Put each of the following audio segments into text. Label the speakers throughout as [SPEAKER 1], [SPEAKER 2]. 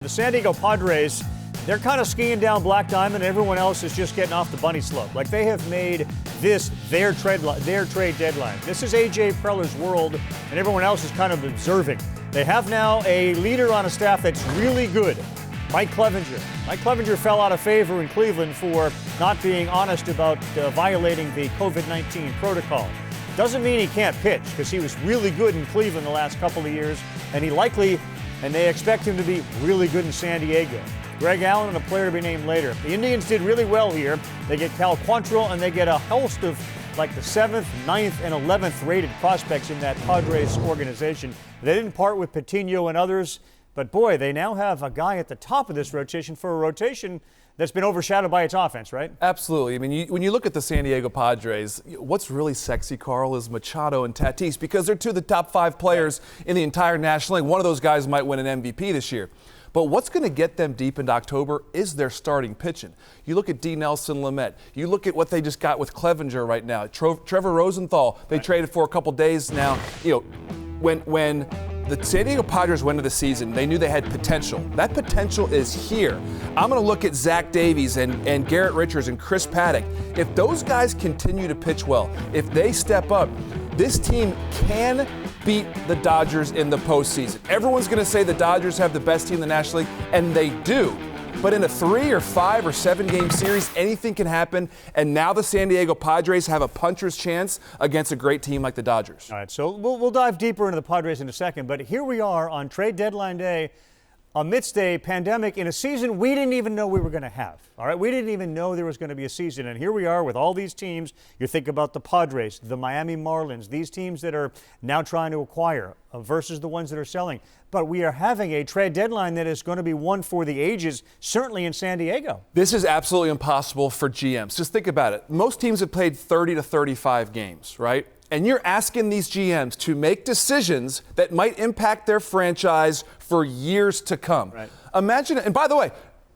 [SPEAKER 1] The San Diego Padres, they're kind of skiing down Black Diamond. Everyone else is just getting off the bunny slope. Like, they have made this their trade deadline. This is A.J. Preller's world, and everyone else is kind of observing. They have now a leader on a staff that's really good, Mike Clevinger. Mike Clevinger fell out of favor in Cleveland for not being honest about violating the COVID-19 protocol. Doesn't mean he can't pitch, because he was really good in Cleveland the last couple of years, and they expect him to be really good in San Diego. Greg Allen and a player to be named later. The Indians did really well here. They get Cal Quantrill, and they get a host of like the 7th, 9th, and 11th rated prospects in that Padres organization. They didn't part with Patino and others, but boy, they now have a guy at the top of this rotation for a rotation that's been overshadowed by its offense, right?
[SPEAKER 2] Absolutely. I mean, when you look at the San Diego Padres, what's really sexy, Karl, is Machado and Tatis, because they're two of the top 5 players in the entire National League. One of those guys might win an MVP this year. But what's going to get them deep into October is their starting pitching. You look at D. Nelson Lamet. You look at what they just got with Clevinger right now. Trevor Rosenthal, they traded for a couple days now. You know, when the San Diego Padres went into the season, they knew they had potential. That potential is here. I'm going to look at Zach Davies and Garrett Richards and Chris Paddock. If those guys continue to pitch well, if they step up, this team can beat the Dodgers in the postseason. Everyone's going to say the Dodgers have the best team in the National League, and they do. But in a 3 or 5 or 7 game series, anything can happen. And now the San Diego Padres have a puncher's chance against a great team like the Dodgers.
[SPEAKER 1] All right, so we'll dive deeper into the Padres in a second. But here we are on trade deadline day amidst a pandemic in a season we didn't even know we were going to have. All right, we didn't even know there was going to be a season. And here we are with all these teams. You think about the Padres, the Miami Marlins, these teams that are now trying to acquire versus the ones that are selling. But we are having a trade deadline that is going to be one for the ages, certainly in San Diego.
[SPEAKER 2] This is absolutely impossible for GMs. Just think about it. Most teams have played 30 to 35 games, right? And you're asking these GMs to make decisions that might impact their franchise for years to come. Right. Imagine, and by the way,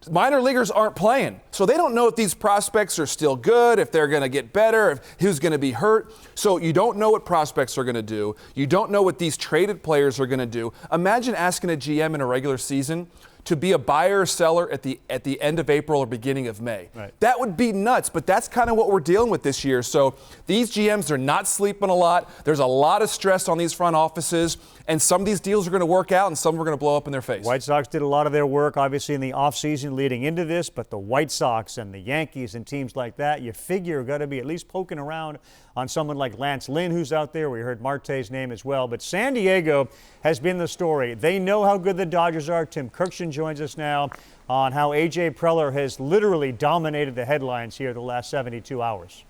[SPEAKER 2] minor leaguers aren't playing, so they don't know if these prospects are still good, if they're going to get better, if who's going to be hurt. So you don't know what prospects are going to do. You don't know what these traded players are going to do. Imagine asking a GM in a regular season to be a buyer or seller at the end of April or beginning of May. Right. That would be nuts, but that's kind of what we're dealing with this year. So these GMs are not sleeping a lot. There's a lot of stress on these front offices, and some of these deals are going to work out and some are going to blow up in their face.
[SPEAKER 1] White Sox did a lot of their work, obviously, in the offseason leading into this, but the White Sox and the Yankees and teams like that, you figure are going to be at least poking around on someone like Lance Lynn, who's out there. We heard Marte's name as well. But San Diego has been the story. They know how good the Dodgers are. Tim Kurkjian joins us now on how A.J. Preller has literally dominated the headlines here the last 72 hours.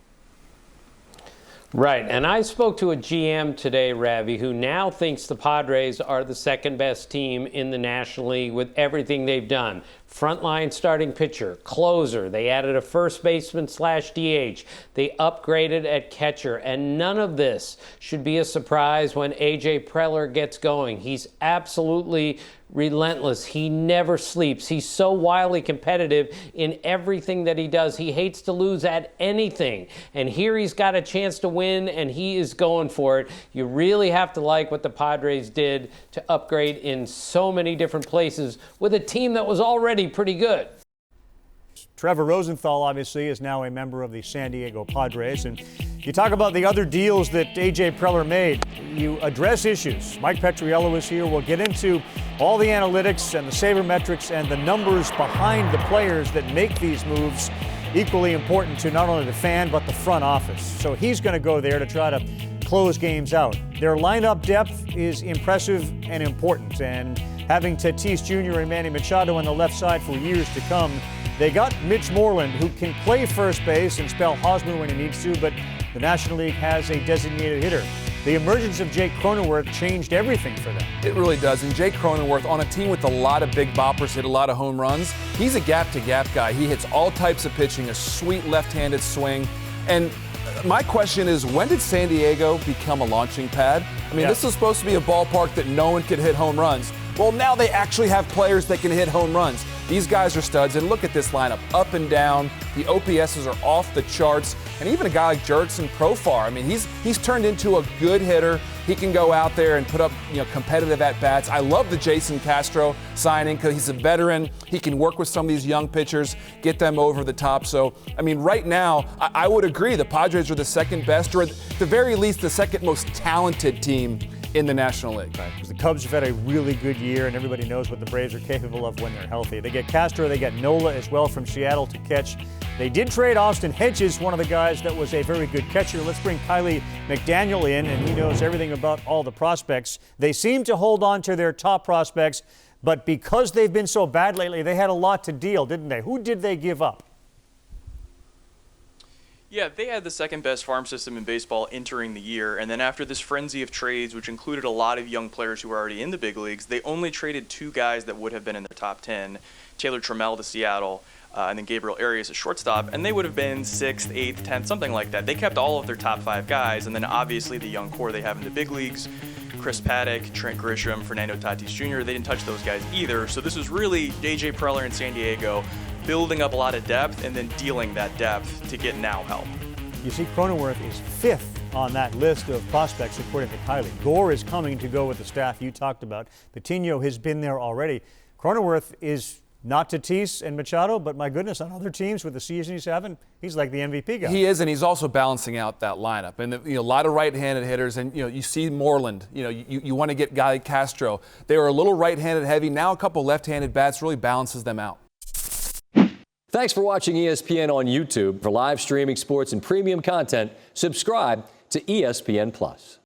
[SPEAKER 3] Right, and I spoke to a GM today, Ravi, who now thinks the Padres are the second best team in the National League with everything they've done. Frontline starting pitcher, closer. They added a first baseman / DH. They upgraded at catcher. And none of this should be a surprise when A.J. Preller gets going. He's absolutely relentless. He never sleeps. He's so wildly competitive in everything that he does. He hates to lose at anything. And here he's got a chance to win, and he is going for it. You really have to like what the Padres did to upgrade in so many different places with a team that was already pretty good.
[SPEAKER 1] Trevor Rosenthal, obviously, is now a member of the San Diego Padres. And you talk about the other deals that A.J. Preller made. You address issues. Mike Petriello is here. We'll get into all the analytics and the sabermetrics and the numbers behind the players that make these moves equally important to not only the fan but the front office. So he's going to go there to try to close games out. Their lineup depth is impressive and important. And having Tatis Jr. and Manny Machado on the left side for years to come, they got Mitch Moreland, who can play first base and spell Hosmer when he needs to, but the National League has a designated hitter. The emergence of Jake Cronenworth changed everything for them.
[SPEAKER 2] It really does. And Jake Cronenworth, on a team with a lot of big boppers, hit a lot of home runs. He's a gap-to-gap guy. He hits all types of pitching, a sweet left-handed swing. And my question is, when did San Diego become a launching pad? I mean, This was supposed to be a ballpark that no one could hit home runs. Well, now they actually have players that can hit home runs. These guys are studs, and look at this lineup, up and down. The OPSs are off the charts, and even a guy like Jurickson Profar, I mean, he's turned into a good hitter he can go out there and put up competitive at-bats. I love the Jason Castro signing because he's a veteran. He can work with some of these young pitchers, get them over the top. So, I mean, right now, I would agree the Padres are the second best, or at the very least the second most talented team in the National League.
[SPEAKER 1] Right, because the Cubs have had a really good year, and everybody knows what the Braves are capable of when they're healthy. They get Castro, they get Nola as well from Seattle to catch. They did trade Austin Hedges, one of the guys that was a very good catcher. Let's bring Kiley McDaniel in, and he knows everything about all the prospects. They seem to hold on to their top prospects, but because they've been so bad lately, they had a lot to deal, didn't they? Who did they give up?
[SPEAKER 4] Yeah, they had the second best farm system in baseball entering the year, and then after this frenzy of trades, which included a lot of young players who were already in the big leagues, they only traded 2 guys that would have been in their top 10, Taylor Trammell to Seattle, and then Gabriel Arias at shortstop, and they would have been 6th, 8th, 10th, something like that. They kept all of their top 5 guys, and then obviously the young core they have in the big leagues, Chris Paddock, Trent Grisham, Fernando Tatis Jr., they didn't touch those guys either, so this was really AJ Preller in San Diego building up a lot of depth and then dealing that depth to get now help.
[SPEAKER 1] You see, Cronenworth is 5th on that list of prospects, according to Kiley. Gore is coming to go with the staff you talked about. Patino has been there already. Cronenworth is not Tatis and Machado, but my goodness, on other teams with the season he's having, he's like the MVP guy.
[SPEAKER 2] He is, and he's also balancing out that lineup. And a lot of right-handed hitters, and you see Moreland. You want to get guy like Castro. They were a little right-handed heavy. Now a couple left-handed bats really balances them out.
[SPEAKER 5] Thanks for watching ESPN on YouTube. For live streaming sports and premium content, subscribe to ESPN+.